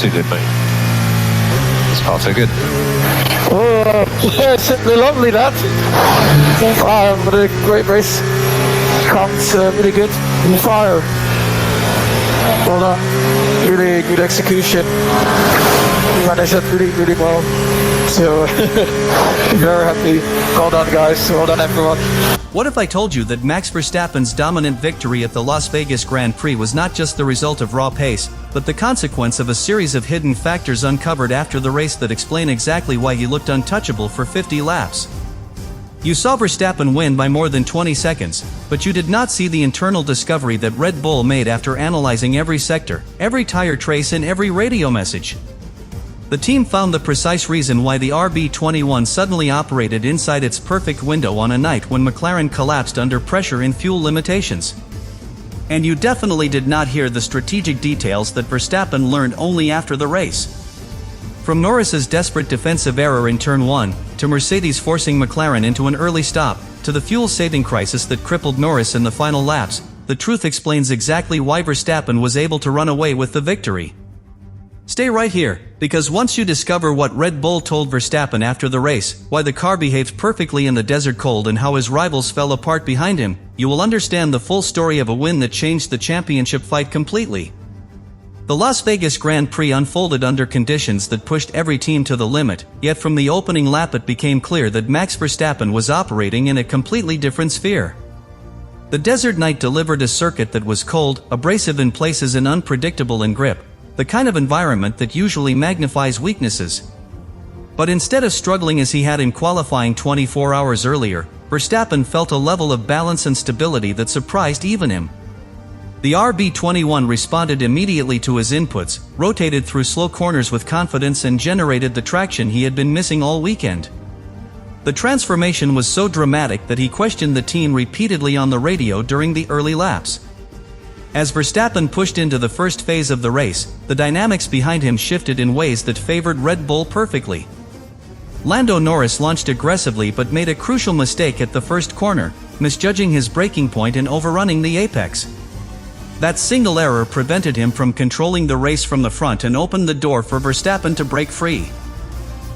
too good, mate. It's far too good. Oh, simply lovely that. But a great race. Comes really good. Fire. Well done. Really good execution. You managed that really well. So, very happy. Well done, guys. Well done, everyone. What if I told you that Max Verstappen's dominant victory at the Las Vegas Grand Prix was not just the result of raw pace, but the consequence of a series of hidden factors uncovered after the race that explain exactly why he looked untouchable for 50 laps? You saw Verstappen win by more than 20 seconds, but you did not see the internal discovery that Red Bull made after analyzing every sector, every tire trace and every radio message. The team found the precise reason why the RB21 suddenly operated inside its perfect window on a night when McLaren collapsed under pressure in fuel limitations. And you definitely did not hear the strategic details that Verstappen learned only after the race. From Norris's desperate defensive error in Turn 1, to Mercedes forcing McLaren into an early stop, to the fuel-saving crisis that crippled Norris in the final laps, the truth explains exactly why Verstappen was able to run away with the victory. Stay right here, because once you discover what Red Bull told Verstappen after the race, why the car behaved perfectly in the desert cold and how his rivals fell apart behind him, you will understand the full story of a win that changed the championship fight completely. The Las Vegas Grand Prix unfolded under conditions that pushed every team to the limit, yet from the opening lap it became clear that Max Verstappen was operating in a completely different sphere. The desert night delivered a circuit that was cold, abrasive in places and unpredictable in grip, the kind of environment that usually magnifies weaknesses. But instead of struggling as he had in qualifying 24 hours earlier, Verstappen felt a level of balance and stability that surprised even him. The RB21 responded immediately to his inputs, rotated through slow corners with confidence and generated the traction he had been missing all weekend. The transformation was so dramatic that he questioned the team repeatedly on the radio during the early laps. As Verstappen pushed into the first phase of the race, the dynamics behind him shifted in ways that favored Red Bull perfectly. Lando Norris launched aggressively but made a crucial mistake at the first corner, misjudging his braking point and overrunning the apex. That single error prevented him from controlling the race from the front and opened the door for Verstappen to break free.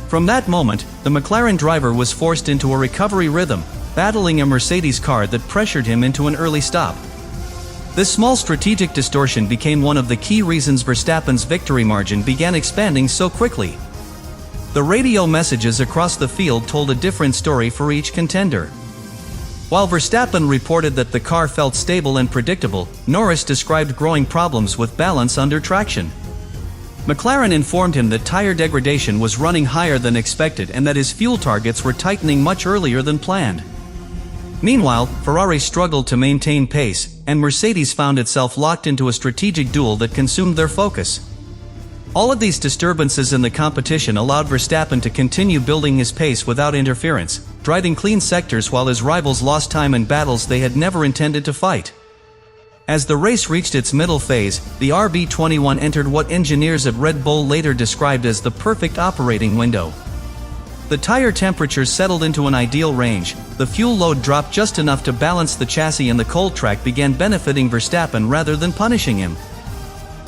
From that moment, the McLaren driver was forced into a recovery rhythm, battling a Mercedes car that pressured him into an early stop. This small strategic distortion became one of the key reasons Verstappen's victory margin began expanding so quickly. The radio messages across the field told a different story for each contender. While Verstappen reported that the car felt stable and predictable, Norris described growing problems with balance under traction. McLaren informed him that tire degradation was running higher than expected and that his fuel targets were tightening much earlier than planned. Meanwhile, Ferrari struggled to maintain pace, and Mercedes found itself locked into a strategic duel that consumed their focus. All of these disturbances in the competition allowed Verstappen to continue building his pace without interference, driving clean sectors while his rivals lost time in battles they had never intended to fight. As the race reached its middle phase, the RB21 entered what engineers at Red Bull later described as the perfect operating window. The tire temperatures settled into an ideal range, the fuel load dropped just enough to balance the chassis, and the cold track began benefiting Verstappen rather than punishing him.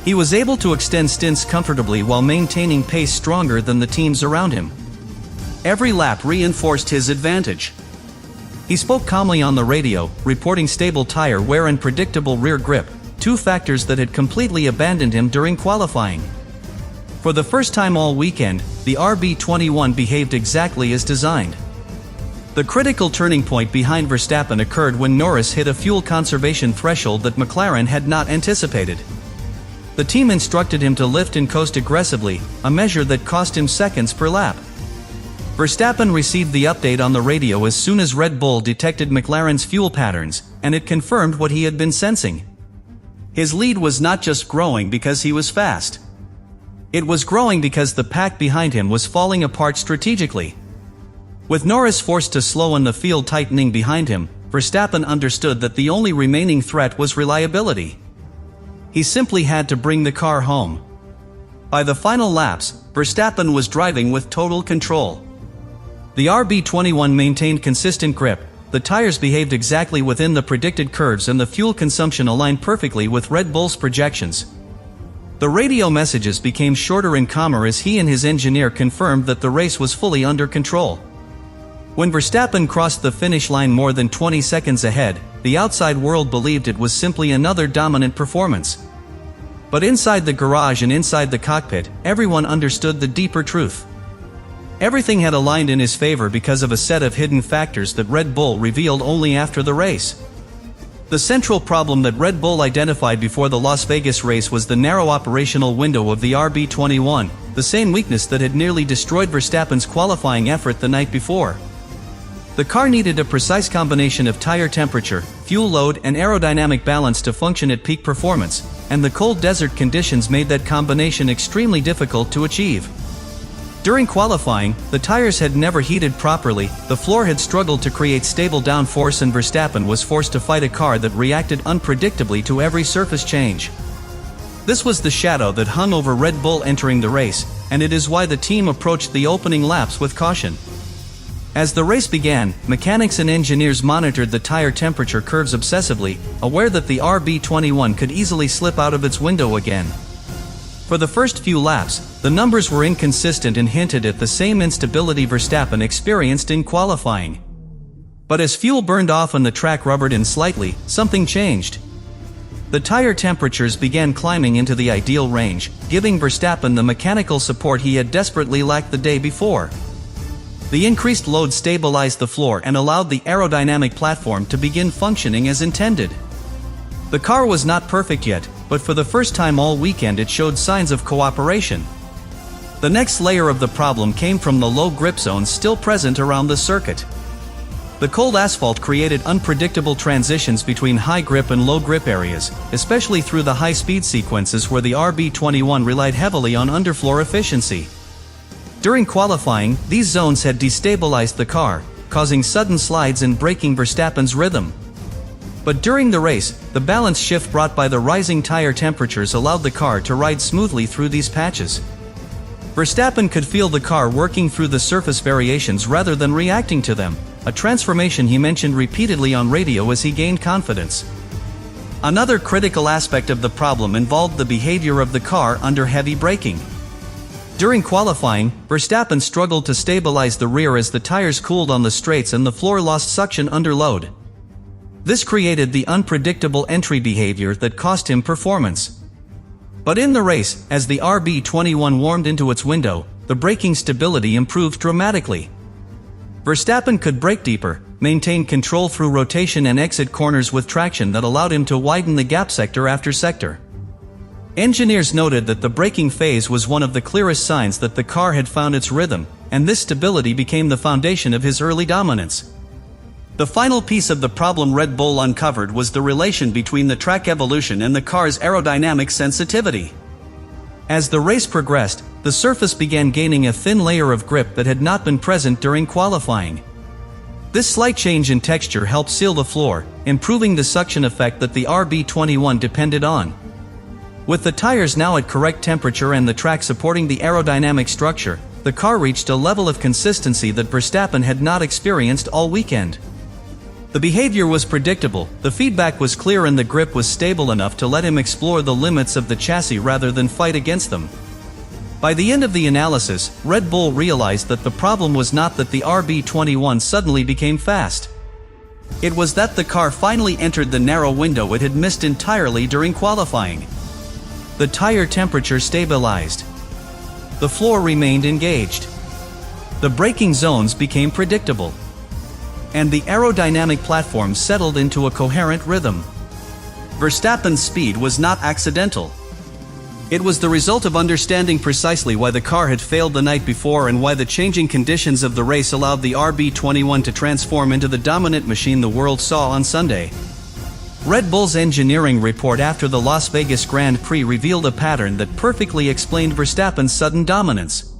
He was able to extend stints comfortably while maintaining pace stronger than the teams around him. Every lap reinforced his advantage. He spoke calmly on the radio, reporting stable tire wear and predictable rear grip, two factors that had completely abandoned him during qualifying. For the first time all weekend, the RB21 behaved exactly as designed. The critical turning point behind Verstappen occurred when Norris hit a fuel conservation threshold that McLaren had not anticipated. The team instructed him to lift and coast aggressively, a measure that cost him seconds per lap. Verstappen received the update on the radio as soon as Red Bull detected McLaren's fuel patterns, and it confirmed what he had been sensing. His lead was not just growing because he was fast. It was growing because the pack behind him was falling apart strategically. With Norris forced to slow and the field tightening behind him, Verstappen understood that the only remaining threat was reliability. He simply had to bring the car home. By the final laps, Verstappen was driving with total control. The RB21 maintained consistent grip, the tires behaved exactly within the predicted curves, and the fuel consumption aligned perfectly with Red Bull's projections. The radio messages became shorter and calmer as he and his engineer confirmed that the race was fully under control. When Verstappen crossed the finish line more than 20 seconds ahead, the outside world believed it was simply another dominant performance. But inside the garage and inside the cockpit, everyone understood the deeper truth. Everything had aligned in his favor because of a set of hidden factors that Red Bull revealed only after the race. The central problem that Red Bull identified before the Las Vegas race was the narrow operational window of the RB21, the same weakness that had nearly destroyed Verstappen's qualifying effort the night before. The car needed a precise combination of tire temperature, fuel load, and aerodynamic balance to function at peak performance, and the cold desert conditions made that combination extremely difficult to achieve. During qualifying, the tires had never heated properly, the floor had struggled to create stable downforce, and Verstappen was forced to fight a car that reacted unpredictably to every surface change. This was the shadow that hung over Red Bull entering the race, and it is why the team approached the opening laps with caution. As the race began, mechanics and engineers monitored the tire temperature curves obsessively, aware that the RB21 could easily slip out of its window again. For the first few laps, the numbers were inconsistent and hinted at the same instability Verstappen experienced in qualifying. But as fuel burned off and the track rubbered in slightly, something changed. The tire temperatures began climbing into the ideal range, giving Verstappen the mechanical support he had desperately lacked the day before. The increased load stabilized the floor and allowed the aerodynamic platform to begin functioning as intended. The car was not perfect yet, but for the first time all weekend it showed signs of cooperation. The next layer of the problem came from the low grip zones still present around the circuit. The cold asphalt created unpredictable transitions between high grip and low grip areas, especially through the high-speed sequences where the RB21 relied heavily on underfloor efficiency. During qualifying, these zones had destabilized the car, causing sudden slides and breaking Verstappen's rhythm. But during the race, the balance shift brought by the rising tire temperatures allowed the car to ride smoothly through these patches. Verstappen could feel the car working through the surface variations rather than reacting to them, a transformation he mentioned repeatedly on radio as he gained confidence. Another critical aspect of the problem involved the behavior of the car under heavy braking. During qualifying, Verstappen struggled to stabilize the rear as the tires cooled on the straights and the floor lost suction under load. This created the unpredictable entry behavior that cost him performance. But in the race, as the RB21 warmed into its window, the braking stability improved dramatically. Verstappen could brake deeper, maintain control through rotation and exit corners with traction that allowed him to widen the gap sector after sector. Engineers noted that the braking phase was one of the clearest signs that the car had found its rhythm, and this stability became the foundation of his early dominance. The final piece of the problem Red Bull uncovered was the relation between the track evolution and the car's aerodynamic sensitivity. As the race progressed, the surface began gaining a thin layer of grip that had not been present during qualifying. This slight change in texture helped seal the floor, improving the suction effect that the RB21 depended on. With the tires now at correct temperature and the track supporting the aerodynamic structure, the car reached a level of consistency that Verstappen had not experienced all weekend. The behavior was predictable, the feedback was clear, and the grip was stable enough to let him explore the limits of the chassis rather than fight against them. By the end of the analysis, Red Bull realized that the problem was not that the RB21 suddenly became fast. It was that the car finally entered the narrow window it had missed entirely during qualifying. The tire temperature stabilized. The floor remained engaged. The braking zones became predictable. And the aerodynamic platform settled into a coherent rhythm. Verstappen's speed was not accidental. It was the result of understanding precisely why the car had failed the night before and why the changing conditions of the race allowed the RB21 to transform into the dominant machine the world saw on Sunday. Red Bull's engineering report after the Las Vegas Grand Prix revealed a pattern that perfectly explained Verstappen's sudden dominance.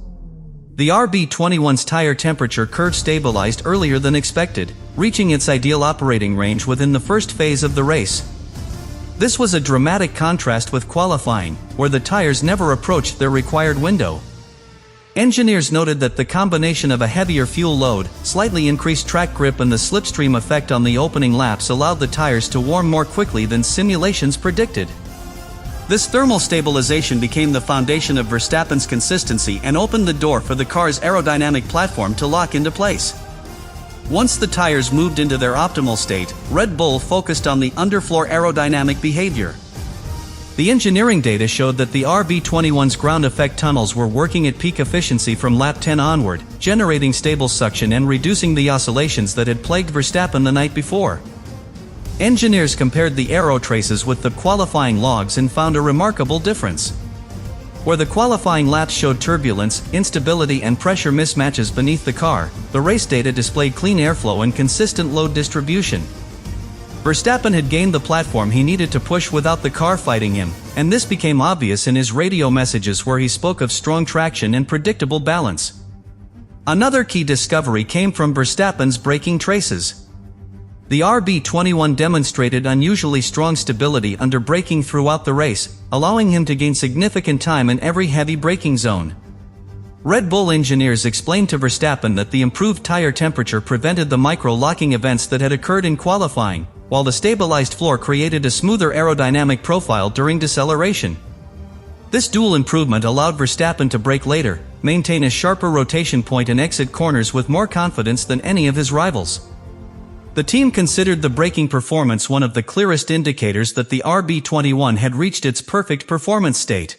The RB21's tire temperature curve stabilized earlier than expected, reaching its ideal operating range within the first phase of the race. This was a dramatic contrast with qualifying, where the tires never approached their required window. Engineers noted that the combination of a heavier fuel load, slightly increased track grip, and the slipstream effect on the opening laps allowed the tires to warm more quickly than simulations predicted. This thermal stabilization became the foundation of Verstappen's consistency and opened the door for the car's aerodynamic platform to lock into place. Once the tires moved into their optimal state, Red Bull focused on the underfloor aerodynamic behavior. The engineering data showed that the RB21's ground effect tunnels were working at peak efficiency from lap 10 onward, generating stable suction and reducing the oscillations that had plagued Verstappen the night before. Engineers compared the aero traces with the qualifying logs and found a remarkable difference. Where the qualifying laps showed turbulence, instability and pressure mismatches beneath the car, the race data displayed clean airflow and consistent load distribution. Verstappen had gained the platform he needed to push without the car fighting him, and this became obvious in his radio messages where he spoke of strong traction and predictable balance. Another key discovery came from Verstappen's braking traces. The RB21 demonstrated unusually strong stability under braking throughout the race, allowing him to gain significant time in every heavy braking zone. Red Bull engineers explained to Verstappen that the improved tire temperature prevented the micro-locking events that had occurred in qualifying, while the stabilized floor created a smoother aerodynamic profile during deceleration. This dual improvement allowed Verstappen to brake later, maintain a sharper rotation point and exit corners with more confidence than any of his rivals. The team considered the braking performance one of the clearest indicators that the RB21 had reached its perfect performance state.